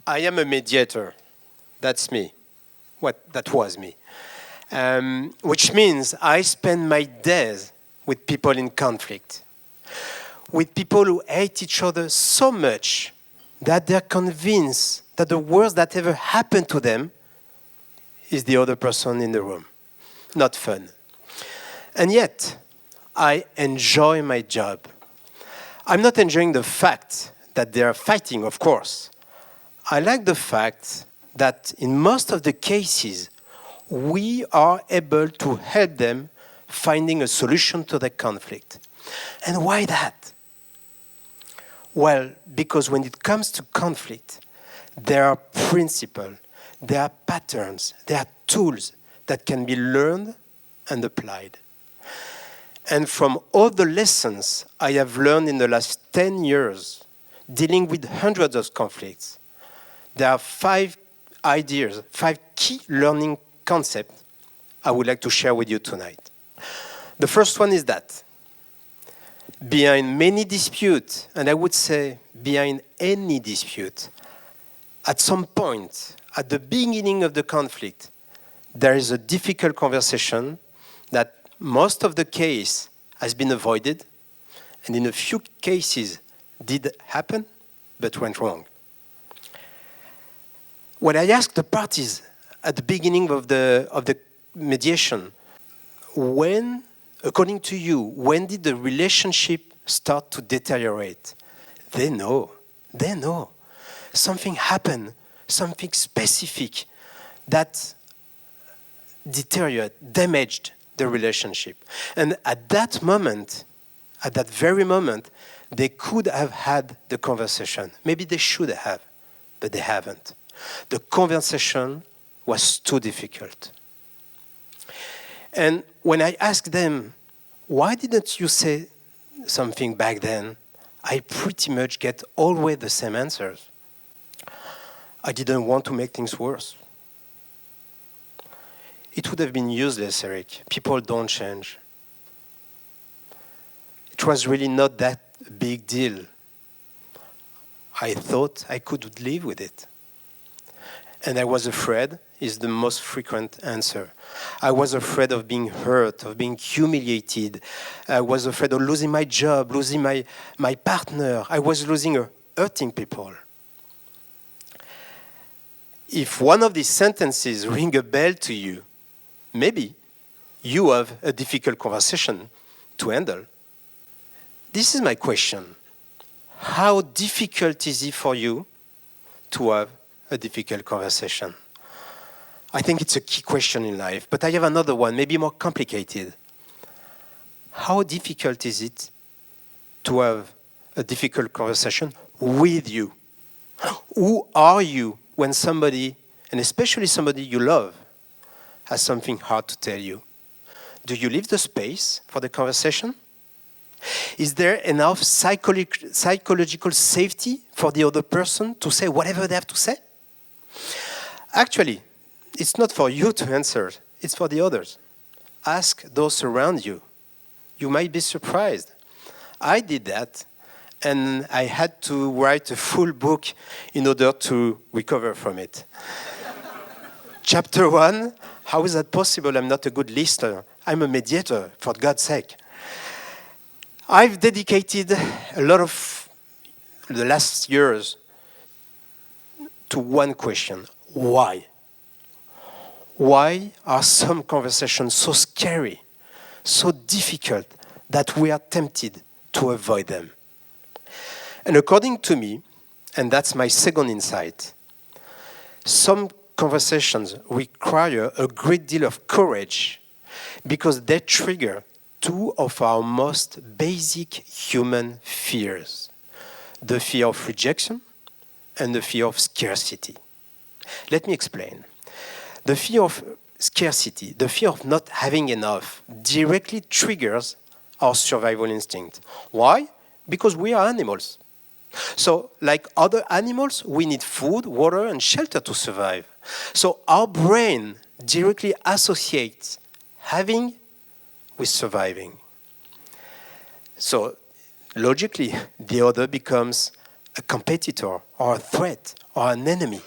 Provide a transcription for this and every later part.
I am a mediator. That's me. That was me. Which means I spend my days with people in conflict, with people who hate each other so much that they're convinced that the worst that ever happened to them is the other person in the room. Not fun. And yet, I enjoy my job. I'm not enjoying the fact that they are fighting, of course. I like the fact that in most of the cases, we are able to help them finding a solution to the conflict. And why that? Well, because when it comes to conflict, there are principles, there are patterns, there are tools that can be learned and applied. And from all the lessons I have learned in the last 10 years, dealing with hundreds of conflicts, there are 5 ideas, 5 key learning concepts I would like to share with you tonight. The first one is that behind many disputes, and I would say behind any dispute, at some point, at the beginning of the conflict, there is a difficult conversation that most of the case has been avoided, and in a few cases did happen, but went wrong. When I asked the parties at the beginning of the mediation, when, according to you, when did the relationship start to deteriorate? They know. Something happened, something specific that deteriorated, damaged the relationship. And at that moment, at that very moment, they could have had the conversation. Maybe they should have, but they haven't. The conversation was too difficult. And when I asked them, why didn't you say something back then? I pretty much get always the same answers. I didn't want to make things worse. It would have been useless, Eric. People don't change. It was really not that big deal. I thought I could live with it. And I was afraid is the most frequent answer. I was afraid of being hurt, of being humiliated. I was afraid of losing my job, losing my partner. I was losing or hurting people. If one of these sentences ring a bell to you, maybe you have a difficult conversation to handle. This is my question. How difficult is it for you to have a difficult conversation? I think it's a key question in life, but I have another one, maybe more complicated. How difficult is it to have a difficult conversation with you? Who are you when somebody, and especially somebody you love, has something hard to tell you? Do you leave the space for the conversation? Is there enough psychological safety for the other person to say whatever they have to say? Actually, it's not for you to answer, it's for the others. Ask those around you. You might be surprised. I did that, and I had to write a full book in order to recover from it. Chapter 1, how is that possible? I'm not a good listener. I'm a mediator, for God's sake. I've dedicated a lot of the last years to one question. Why? Why are some conversations so scary, so difficult, that we are tempted to avoid them? And according to me, and that's my second insight, some conversations require a great deal of courage because they trigger 2 of our most basic human fears: the fear of rejection and the fear of scarcity. Let me explain. The fear of scarcity, the fear of not having enough, directly triggers our survival instinct. Why? Because we are animals. So, like other animals, we need food, water, and shelter to survive. So our brain directly associates having with surviving. So logically, the other becomes a competitor or a threat or an enemy.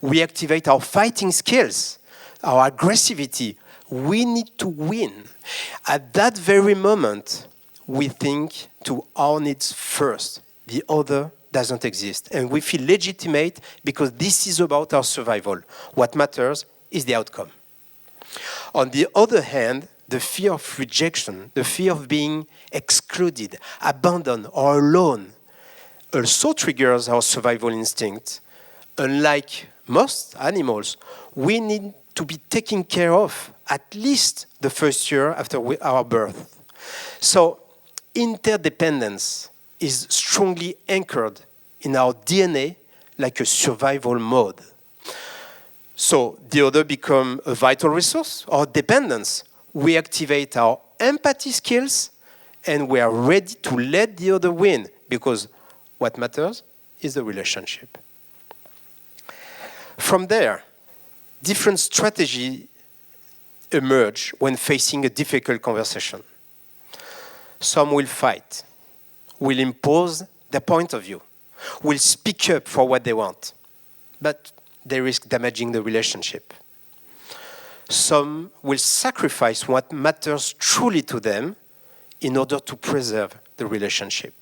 We activate our fighting skills, our aggressivity. We need to win. At that very moment, we think to our needs first. The other doesn't exist. And we feel legitimate because this is about our survival. What matters is the outcome. On the other hand, the fear of rejection, the fear of being excluded, abandoned, or alone also triggers our survival instinct. Unlike most animals, we need to be taken care of at least the first year after our birth. So, interdependence is strongly anchored in our DNA like a survival mode. So the other become a vital resource or dependence. We activate our empathy skills and we are ready to let the other win because what matters is the relationship. From there, different strategies emerge when facing a difficult conversation. Some will fight, will impose their point of view, will speak up for what they want, but they risk damaging the relationship. Some will sacrifice what matters truly to them in order to preserve the relationship.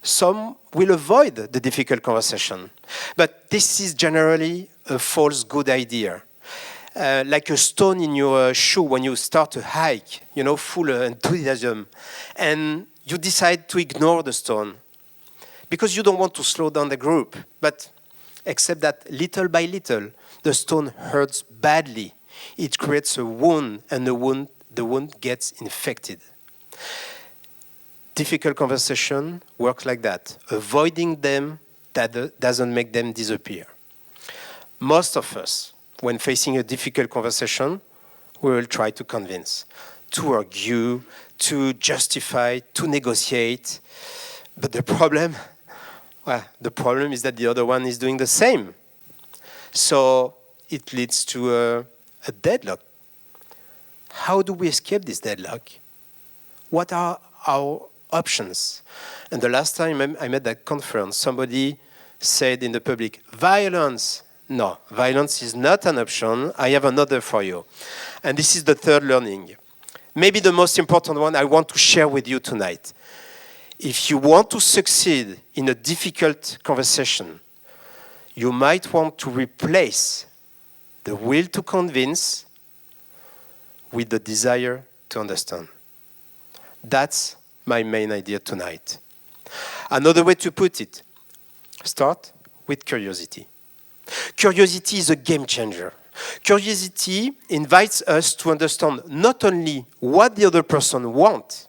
Some will avoid the difficult conversation, but this is generally a false good idea. Like a stone in your shoe when you start a hike, full of enthusiasm, and you decide to ignore the stone because you don't want to slow down the group. But except that little by little, the stone hurts badly. It creates a wound, and the wound gets infected. Difficult conversation works like that. Avoiding them doesn't make them disappear. Most of us, when facing a difficult conversation, we will try to convince, to argue, to justify, to negotiate. But the problem is that the other one is doing the same. So it leads to a deadlock. How do we escape this deadlock? What are our options? And the last time I'm at that conference, somebody said in the public, violence. No, violence is not an option. I have another for you. And this is the third learning. Maybe the most important one I want to share with you tonight. If you want to succeed in a difficult conversation, you might want to replace the will to convince with the desire to understand. That's my main idea tonight. Another way to put it, start with curiosity. Curiosity is a game changer. Curiosity invites us to understand not only what the other person wants,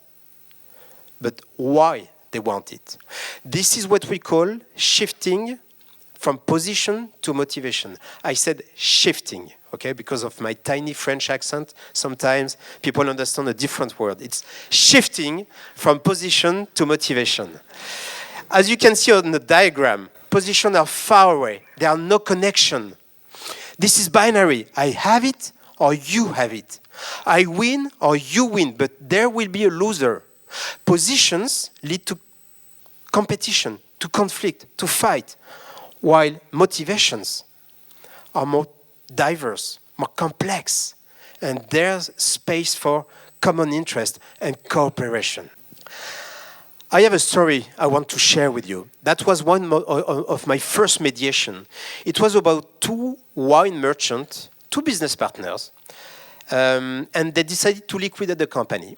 but why they want it. This is what we call shifting from position to motivation. I said shifting, okay, because of my tiny French accent. Sometimes people understand a different word. It's shifting from position to motivation. As you can see on the diagram, positions are far away. There are no connection. This is binary. I have it or you have it. I win or you win, but there will be a loser. Positions lead to competition, to conflict, to fight, while motivations are more diverse, more complex, and there's space for common interest and cooperation. I have a story I want to share with you. That was one of my first mediation. It was about two wine merchants, two business partners, and they decided to liquidate the company.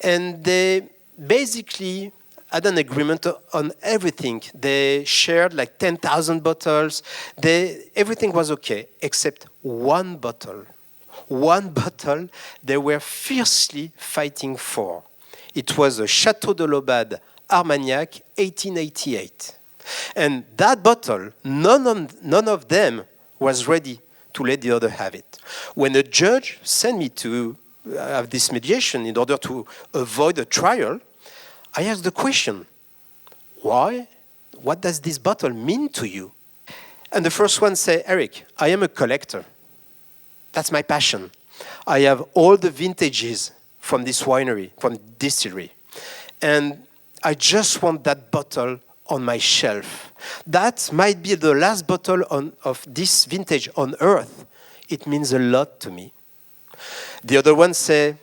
And they basically had an agreement on everything. They shared like 10,000 bottles. Everything was okay, except one bottle. One bottle they were fiercely fighting for. It was a Chateau de l'Aubade Armagnac 1888. And that bottle, none of them was ready to let the other have it. When the judge sent me to have this mediation in order to avoid a trial, I asked the question, why? What does this bottle mean to you? And the first one said, Eric, I am a collector. That's my passion. I have all the vintages from this winery, from distillery. And I just want that bottle on my shelf. That might be the last bottle of this vintage on earth. It means a lot to me. The other one say,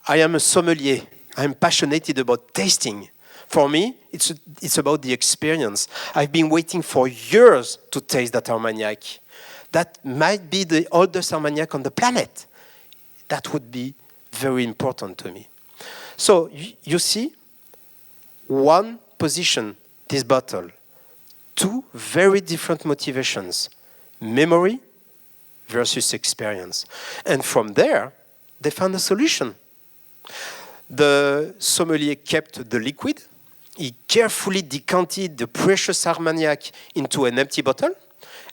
I am a sommelier. I'm passionate about tasting. For me, it's about the experience. I've been waiting for years to taste that Armagnac. That might be the oldest Armagnac on the planet. That would be very important to me. So you see, one position, this bottle, two very different motivations, memory versus experience. And from there, they found a solution. The sommelier kept the liquid. He carefully decanted the precious Armagnac into an empty bottle,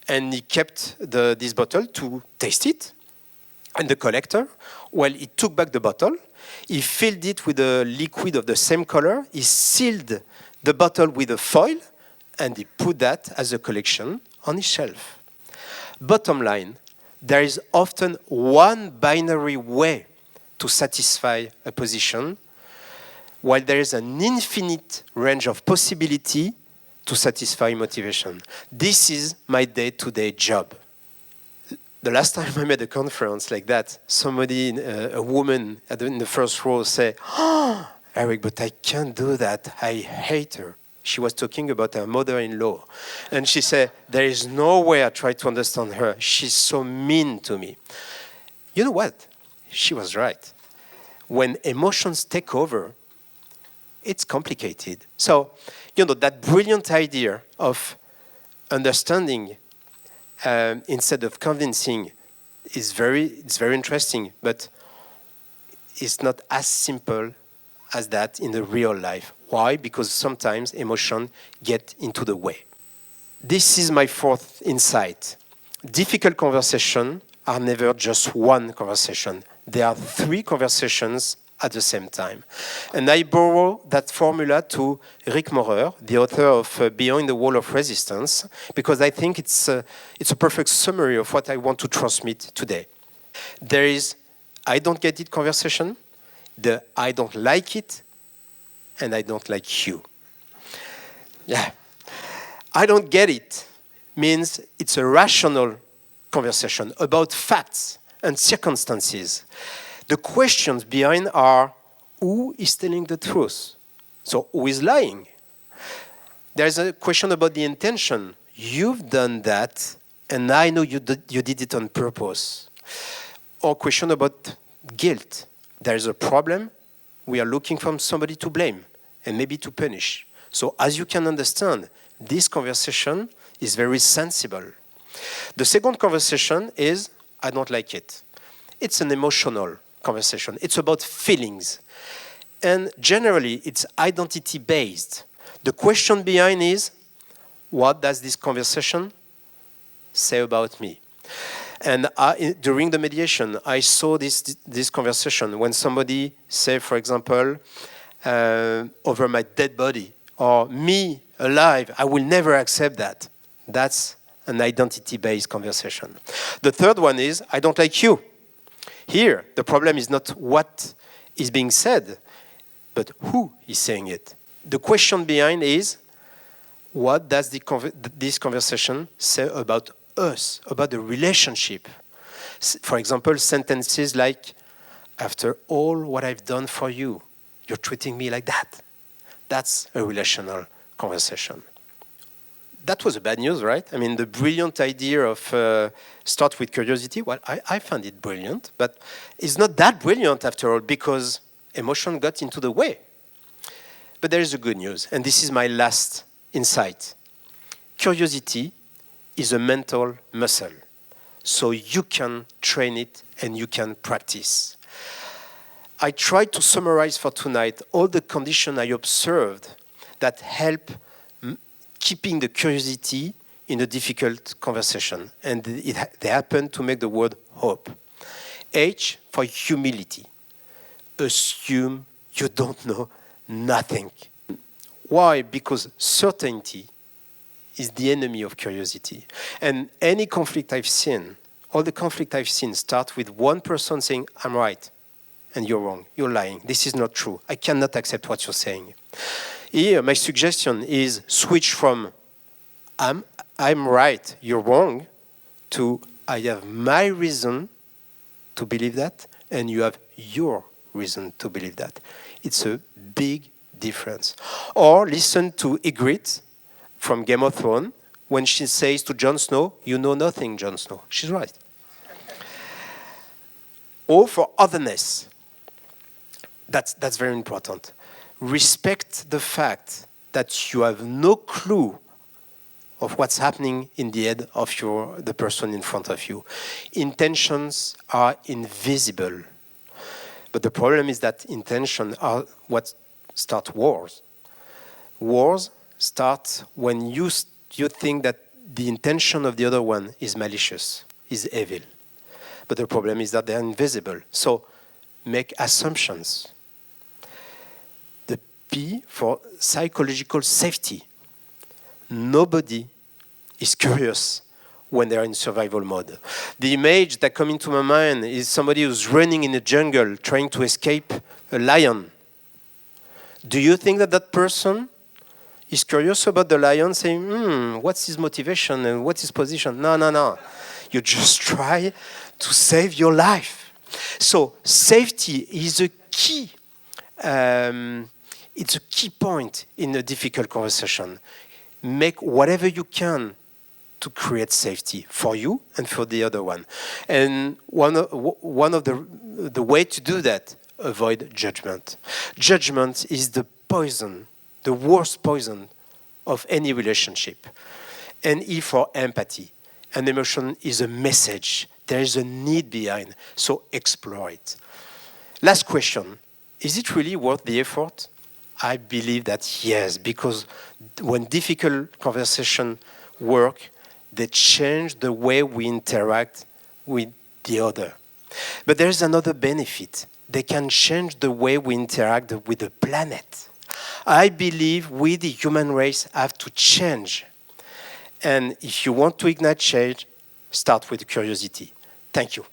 and he kept this bottle to taste it. And the collector, well, he took back the bottle, he filled it with a liquid of the same color, he sealed the bottle with a foil, and he put that as a collection on his shelf. Bottom line, there is often one binary way to satisfy a position, while there is an infinite range of possibility to satisfy motivation. This is my day-to-day job. The last time I made a conference like that, somebody, a woman in the first row said, "Oh, Eric, but I can't do that. I hate her." She was talking about her mother-in-law. And she said, there is no way I try to understand her. She's so mean to me. You know what? She was right. When emotions take over, it's complicated. So, that brilliant idea of understanding instead of convincing it's very interesting, but it's not as simple as that in the real life. Why? Because sometimes emotion get into the way. This is my fourth insight. Difficult conversations are never just one conversation. There are three conversations at the same time. And I borrow that formula to Rick Maurer, the author of Beyond the Wall of Resistance, because I think it's a perfect summary of what I want to transmit today. There is I don't get it conversation, the I don't like it, and I don't like you. Yeah. I don't get it means it's a rational conversation about facts and circumstances. The questions behind are, who is telling the truth? So who is lying? There's a question about the intention. You've done that, and I know you did it on purpose. Or question about guilt. There's a problem. We are looking for somebody to blame and maybe to punish. So as you can understand, this conversation is very sensible. The second conversation is, I don't like it. It's an emotional conversation. It's about feelings. And generally, it's identity-based. The question behind is, what does this conversation say about me? And during the mediation, I saw this conversation when somebody say, for example, over my dead body, or me alive, I will never accept that. That's an identity-based conversation. The third one is, I don't like you. Here, the problem is not what is being said, but who is saying it. The question behind is, what does this conversation say about us, about the relationship? For example, sentences like, after all what I've done for you, you're treating me like that. That's a relational conversation. That was a bad news, right? I mean, the brilliant idea of start with curiosity, well, I found it brilliant, but it's not that brilliant after all because emotion got into the way. But there is a good news, and this is my last insight. Curiosity is a mental muscle, so you can train it and you can practice. I tried to summarize for tonight all the conditions I observed that help keeping the curiosity in a difficult conversation. And they happen to make the word hope. H for humility. Assume you don't know nothing. Why? Because certainty is the enemy of curiosity. And any conflict I've seen, all the conflict I've seen start with one person saying, I'm right, and you're wrong, you're lying, this is not true, I cannot accept what you're saying. Here, my suggestion is switch from I'm right, you're wrong, to I have my reason to believe that, and you have your reason to believe that. It's a big difference. Or listen to Ygritte from Game of Thrones when she says to Jon Snow, you know nothing, Jon Snow. She's right. Or for otherness. That's very important. Respect the fact that you have no clue of what's happening in the head of the person in front of you. Intentions are invisible. But the problem is that intentions are what start wars. Wars start when you think that the intention of the other one is malicious, is evil. But the problem is that they're invisible. So make assumptions. The P for psychological safety. Nobody is curious when they're in survival mode. The image that comes into my mind is somebody who's running in the jungle trying to escape a lion. Do you think that that person is curious about the lion, saying, what's his motivation and what's his position? No. You just try to save your life. So safety is a key. It's a key point in a difficult conversation. Make whatever you can to create safety for you and for the other one. And one of the way to do that, avoid judgment. Judgment is the poison, the worst poison of any relationship. And E for empathy. An emotion is a message. There is a need behind, so explore it. Last question, is it really worth the effort? I believe that yes, because when difficult conversations work, they change the way we interact with the other. But there's another benefit. They can change the way we interact with the planet. I believe we, the human race, have to change. And if you want to ignite change, start with curiosity. Thank you.